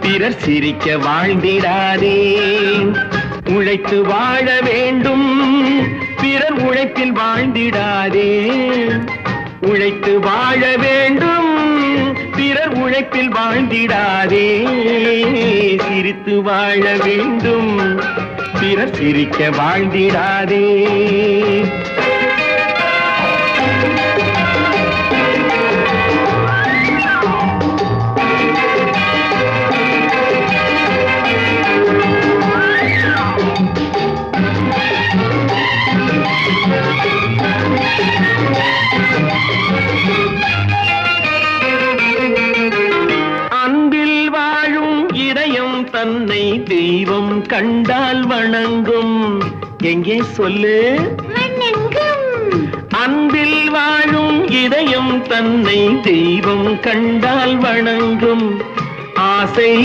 பிறர் சிரிக்க வாழ்ந்திடாதே. உழைத்து வாழ வேண்டும், பிறர் உழைப்பில் வாழ்ந்திடாதே. உழைத்து வாழ வேண்டும், பிறர் உழைப்பில் வாழ்ந்திடாதே. சிரித்து வாழ வேண்டும், பிறர் சிரிக்க வாழ்ந்திடாதே. அன்பில் வாழும் இதயம் தன்னை தெய்வம் கண்டால் வணங்கும். எங்கே சொல்லு? அன்பில் வாழும் இதயம் தன்னை தெய்வம் கண்டால் வணங்கும். ஆசை